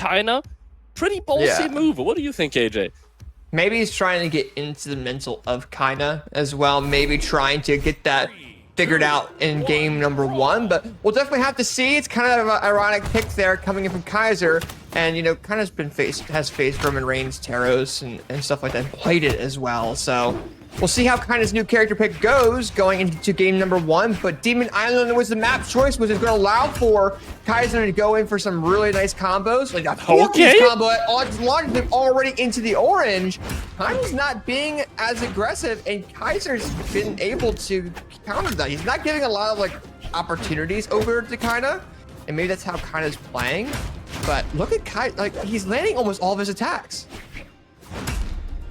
Kyna. Pretty ballsy move. What do you think, AJ? Maybe he's trying to get into the mental of Kyna as well. Maybe trying to get that figured out in game number 1, but we'll definitely have to see. It's kind of an ironic pick there coming in from Kaiser, and you know, Kyna's has faced Roman Reigns, Taros, and stuff like that, played it as well. So we'll see how Kyna's new character pick goes going into game number 1. But Demon Island was the map choice, which is going to allow for Kaiser to go in for some really nice combos. Like a combo at odds launch them already into the orange. Kyna's not being as aggressive, and Kaiser's been able to counter that. He's not giving a lot of like opportunities over to Kyna, and maybe that's how Kyna's playing. But look at Kyna, like he's landing almost all of his attacks.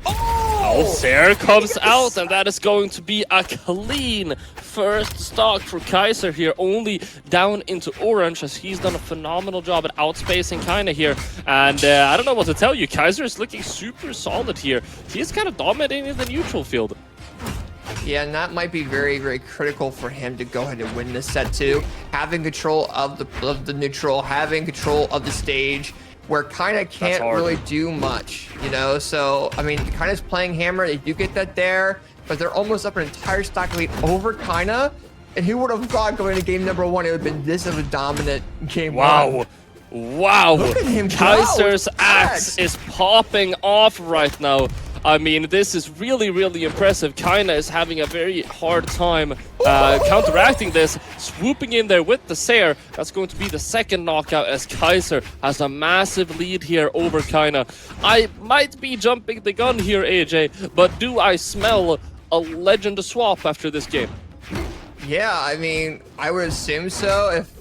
Oh, there comes out, and that is going to be a clean first stock for Kaiser here, only down into orange, as he's done a phenomenal job at outspacing Kyna here. And I don't know what to tell you, Kaiser is looking super solid here. He's kind of dominating the neutral field. Yeah, and that might be very, very critical for him to go ahead and win this set too. Having control of the neutral, having control of the stage, where Kyna can't really do much, you know? So, I mean, Kyna's playing Hammer, they do get that there, but they're almost up an entire stock lead over Kyna. And who would have thought going into game number 1, it would have been this of a dominant game. Wow. Wow. Look at him Kaiser's axe is popping off right now. I mean, this is really, really impressive. Kyna is having a very hard time counteracting this, swooping in there with the Sair. That's going to be the second knockout, as Kaiser has a massive lead here over Kyna. I might be jumping the gun here, AJ, but do I smell a legend swap after this game? Yeah, I mean, I would assume so. If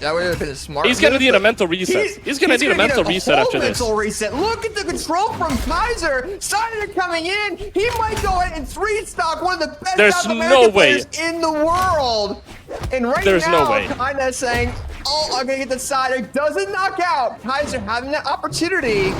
that would have been a smart He's going to need a mental reset. He's going to need a mental reset after this. Mental reset. Look at the control from Kaiser. Sider coming in. He might go in and 3-stock one of the best South American players in the world. And right now, Kyna saying, oh, I'm going to get the Sider. Doesn't knock out. Kaiser having that opportunity.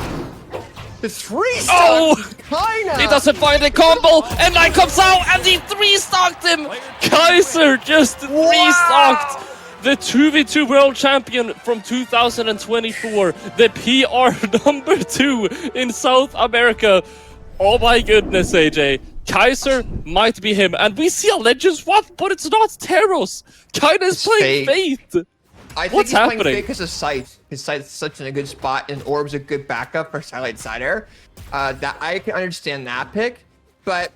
The 3-stock Kyna. He doesn't find a combo, and Knight comes out, and he 3-stocked him. Kaiser just 3-stocked. The 2v2 world champion from 2024, the PR number 2 in South America. Oh my goodness, AJ. Kaiser might be him. And we see a legend swap, but it's not Taros. Kyna's playing Fait. I think he's playing Fait because of Scythe. His Scythe's such in a good spot, and Orb's a good backup for Silent Sider. That I can understand that pick, but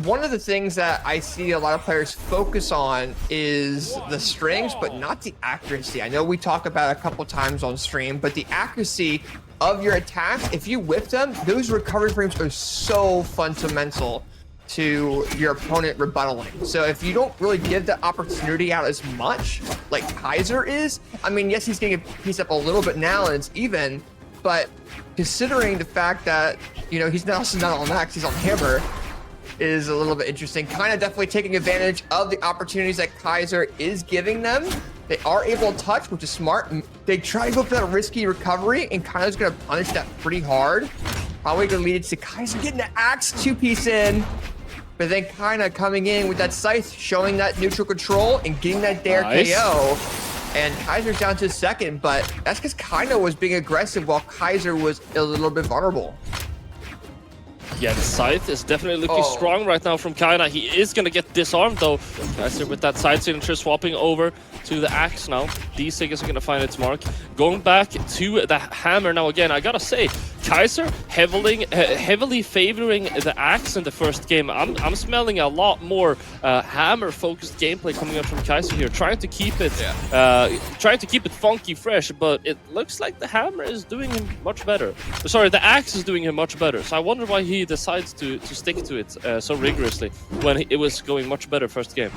one of the things that I see a lot of players focus on is the strings, but not the accuracy. I know we talk about it a couple times on stream, but the accuracy of your attacks, if you whip them, those recovery frames are so fundamental to your opponent rebuttaling. So if you don't really give the opportunity out as much, like Kaiser is, I mean, yes, he's getting a piece up a little bit now and it's even, but considering the fact that, you know, he's also not on max, he's on Hammer, is a little bit interesting. Kyna definitely taking advantage of the opportunities that Kaiser is giving them. They are able to touch, which is smart. They try to go for that risky recovery, and Kyna's gonna punish that pretty hard. Probably gonna lead it to Kaiser getting the axe 2-piece in, but then Kyna coming in with that scythe, showing that neutral control and getting that dare KO. And Kaiser's down to second, but that's because Kyna was being aggressive while Kaiser was a little bit vulnerable. Yeah, the scythe is definitely looking strong right now from Kyna. He is going to get disarmed though. Kaiser with that side signature swapping over to the axe now. D-Sig is going to find its mark. Going back to the hammer now again. I gotta say, Kaiser heavily favoring the axe in the first game. I'm smelling a lot more hammer-focused gameplay coming up from Kaiser here, trying to keep it funky fresh. But it looks like the hammer is doing him much better. Sorry, the axe is doing him much better. So I wonder why he decides to stick to it so rigorously when it was going much better first game.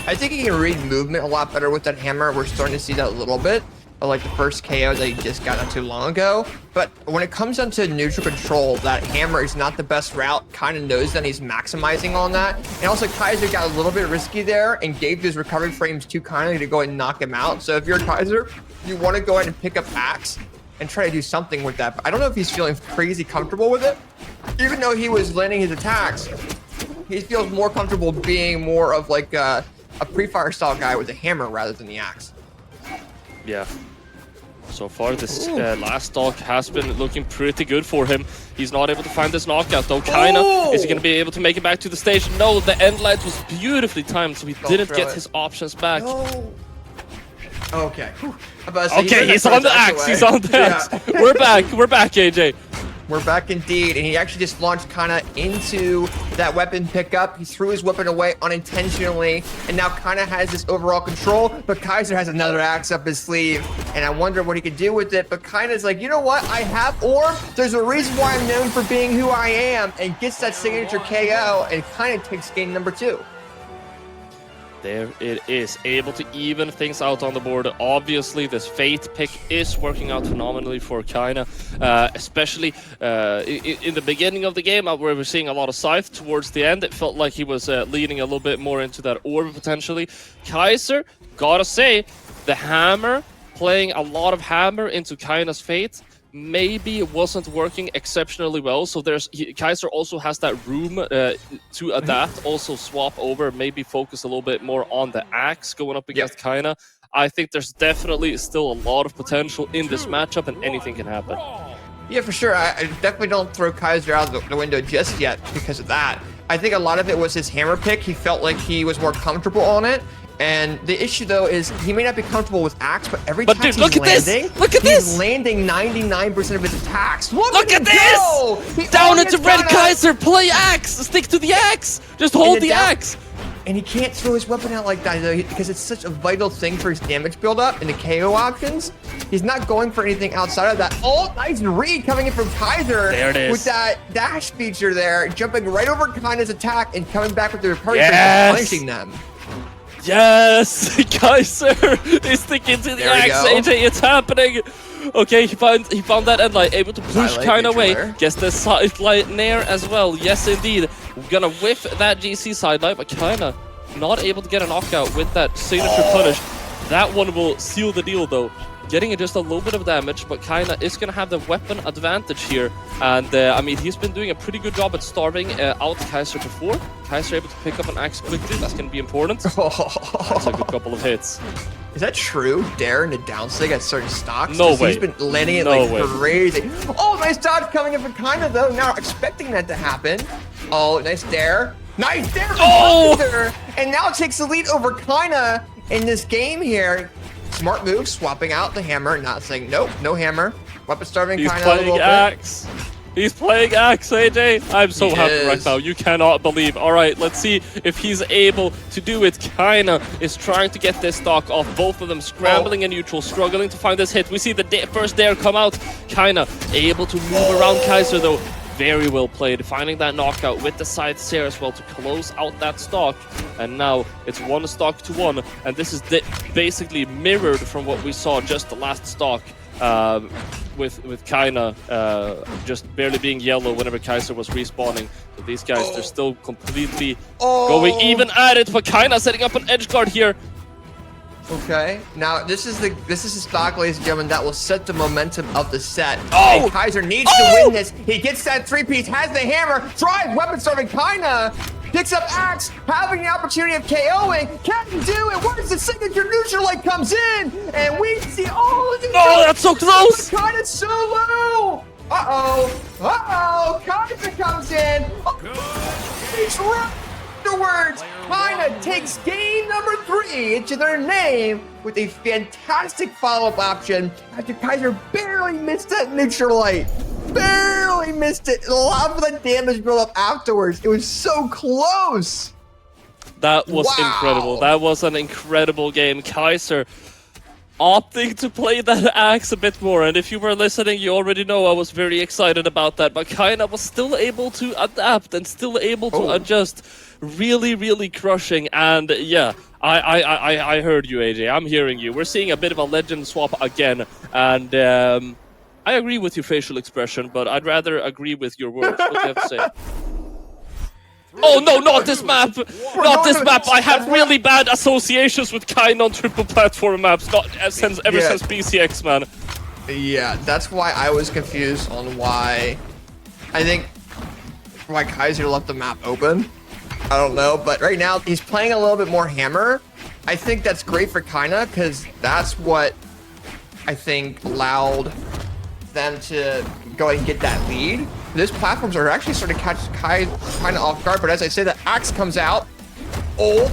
I think he can read movement a lot better with that hammer. We're starting to see that a little bit, like the first KO that he just got not too long ago. But when it comes down to neutral control, that hammer is not the best route. Kind of knows that he's maximizing on that. And also Kaiser got a little bit risky there and gave his recovery frames too kindly to go ahead and knock him out. So if you're Kaiser, you want to go ahead and pick up axe and try to do something with that. But I don't know if he's feeling crazy comfortable with it. Even though he was landing his attacks, he feels more comfortable being more of like a pre-fire style guy with a hammer rather than the axe. Yeah. So far, this last stock has been looking pretty good for him. He's not able to find this knockout, though. Kyna, is he going to be able to make it back to the stage? No, the end light was beautifully timed, so he didn't get his options back. No. Okay. Okay, he's on the axe. He's on the axe. We're back. We're back, AJ. We're back indeed, and he actually just launched Kyna into that weapon pickup. He threw his weapon away unintentionally, and now Kyna has this overall control, but Kaiser has another axe up his sleeve, and I wonder what he could do with it, but Kyna's like, you know what, I have orb, there's a reason why I'm known for being who I am, and gets that signature KO, and Kyna takes game number 2. There it is, able to even things out on the board. Obviously, this Fait pick is working out phenomenally for Kyna, especially in the beginning of the game where we're seeing a lot of Scythe. Towards the end, it felt like he was leaning a little bit more into that orb potentially. Kaiser, gotta say, the hammer, playing a lot of hammer into Kyna's Fait, maybe it wasn't working exceptionally well, so Kaiser also has that room to adapt, also swap over, maybe focus a little bit more on the axe going up against Kyna. I think there's definitely still a lot of potential in this matchup, and anything can happen. Yeah, for sure. I definitely don't throw Kaiser out the window just yet because of that. I think a lot of it was his hammer pick. He felt like he was more comfortable on it. And the issue, though, is he may not be comfortable with axe, but every time he's landing, he's landing 99% of his attacks. Look at this! Down into red Kaiser, play axe! Stick to the axe! Just hold the axe! And he can't throw his weapon out like that, though, because it's such a vital thing for his damage buildup and the KO options. He's not going for anything outside of that. Oh, nice read coming in from Kaiser with that dash feature there, jumping right over Kyna's attack and coming back with the party punishing them. Yes! Kaiser is sticking to the axe, AJ, it's happening! Okay, he found that end light, able to push Kyna away, gets the side light nair as well, yes indeed. We're gonna whiff that GC side light, but Kyna not able to get a knockout with that signature punish. That one will seal the deal though. Getting just a little bit of damage, but Kyna is going to have the weapon advantage here. And, I mean, he's been doing a pretty good job at starving out Kaiser before. Kaiser able to pick up an axe quickly. That's going to be important. That's a good couple of hits. Is that true? Dare in the downswing at certain stocks? No way. He's been landing it like crazy. Oh, nice dodge coming in from Kyna, though. Now expecting that to happen. Oh, nice dare. Nice dare from Kaiser. And now takes the lead over Kyna in this game here. Smart move, swapping out the hammer, not saying nope, no hammer. Weapon starving Kyna a little bit. Axe. He's playing axe, AJ. I'm so happy right now. You cannot believe. All right, let's see if he's able to do it. Kyna is trying to get this stock off. Both of them scrambling in neutral, struggling to find this hit. We see the first dare come out. Kyna able to move around Kaiser though. Very well played, finding that knockout with the side stair as well to close out that stock. And now it's 1 stock to 1, and this is basically mirrored from what we saw just the last stock with Kyna just barely being yellow whenever Kaiser was respawning. So these guys, they're still completely going even at it, but Kyna setting up an edge guard here. Okay, now this is the stock, ladies and gentlemen, that will set the momentum of the set. And Kaiser needs to win this. He gets that 3-piece, has the hammer, drives weapon starving Kyna, picks up axe, having the opportunity of KOing. Can he do it? Where's the signature neutral light comes in? And we see that's so close! Kyna's so low! Kaiser comes in. He's right. Afterwards, Kyna takes game number 3 into their name with a fantastic follow-up option after Kaiser barely missed that neutral light. Barely missed it. A lot of the damage built up afterwards. It was so close. That was incredible. That was an incredible game. Kaiser opting to play that axe a bit more, and if you were listening, you already know I was very excited about that, but Kyna was still able to adapt and still able to adjust, really crushing. And yeah, I heard you, AJ. I'm hearing you. We're seeing a bit of a legend swap again, and I agree with your facial expression, but I'd rather agree with your words. What do you have to say? Oh no, not this map! Not this map! I have really bad associations with Kyna on triple platform maps, ever since BCX, man. Yeah, that's why I was confused on why Kaiser left the map open. I don't know, but right now he's playing a little bit more hammer. I think that's great for Kyna because that's what I think, allowed them to go ahead and get that lead. Those platforms are actually starting to catch Kyna off guard, but as I say, the axe comes out. Good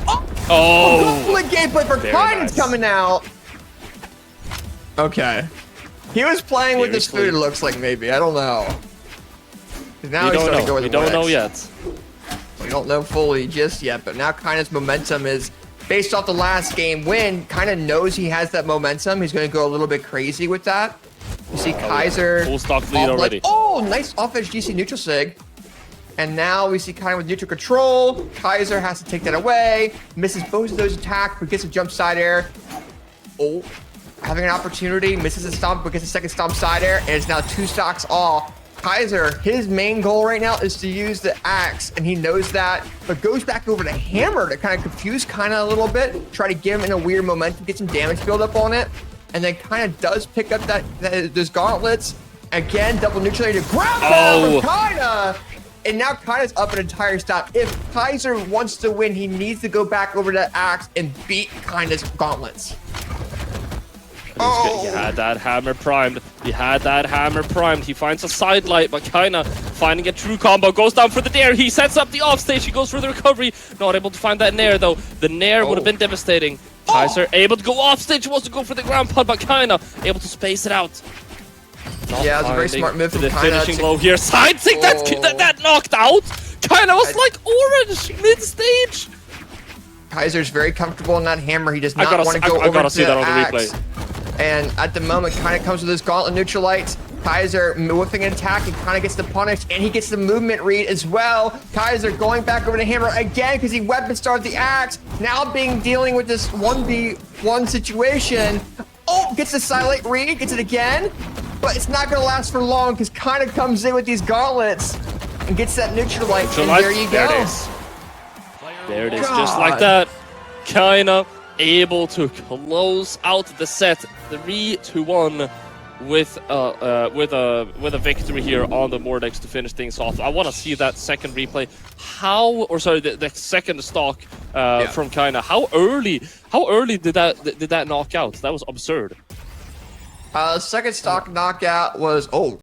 gameplay for Kyna's coming out. Okay. He was playing with this food, it looks like, maybe. I don't know. Now he's starting to go with we don't know yet. We don't know fully just yet, but now Kyna's momentum is based off the last game win. Kyna knows he has that momentum. He's going to go a little bit crazy with that. You see Kaiser. Full stock lead already. Nice off-edge GC neutral sig. And now we see Kyna with neutral control. Kaiser has to take that away. Misses both of those attacks, but gets a jump side air. Having an opportunity. Misses a stomp, but gets a second stomp side air. And it's now 2 stocks all. Kaiser, his main goal right now is to use the axe, and he knows that, but goes back over to hammer to kind of confuse Kyna a little bit, try to get him in a weird momentum, get some damage build up on it, and then Kyna does pick up those gauntlets. Again, double neutralizer, grab from Kyna, and now Kyna's up an entire stop. If Kaiser wants to win, he needs to go back over to the axe and beat Kyna's gauntlets. He had that hammer primed. He had that hammer primed. He finds a side light, but Kyna finding a true combo. Goes down for the nair. He sets up the offstage. He goes for the recovery. Not able to find that nair, though. The nair would have been devastating. Kaiser able to go offstage. Wants to go for the ground pound, but Kyna able to space it out. Yeah, it's a very smart move from the Kyna. Finishing blow here. Side sig. That knocked out. Kyna was like orange mid-stage. Kaiser's very comfortable in that hammer. He does not want to go over I gotta to see that on axe. the replay. And at the moment, Kyna comes with his gauntlet neutralites. Kaiser whiffing an attack, and Kyna gets the punish, and he gets the movement read as well. Kaiser going back over to hammer again because he weapon started the axe. Now dealing with this 1v1 situation. Gets the silent read, gets it again, but it's not going to last for long because Kyna comes in with these gauntlets and gets that neutralite. And there you go. There it is, just like that. Kyna able to close out the set 3-1 with a victory here on the Mordex to finish things off. I want to see that second replay. The second stock from Kyna. How early did that knock out? That was absurd. Second stock knockout was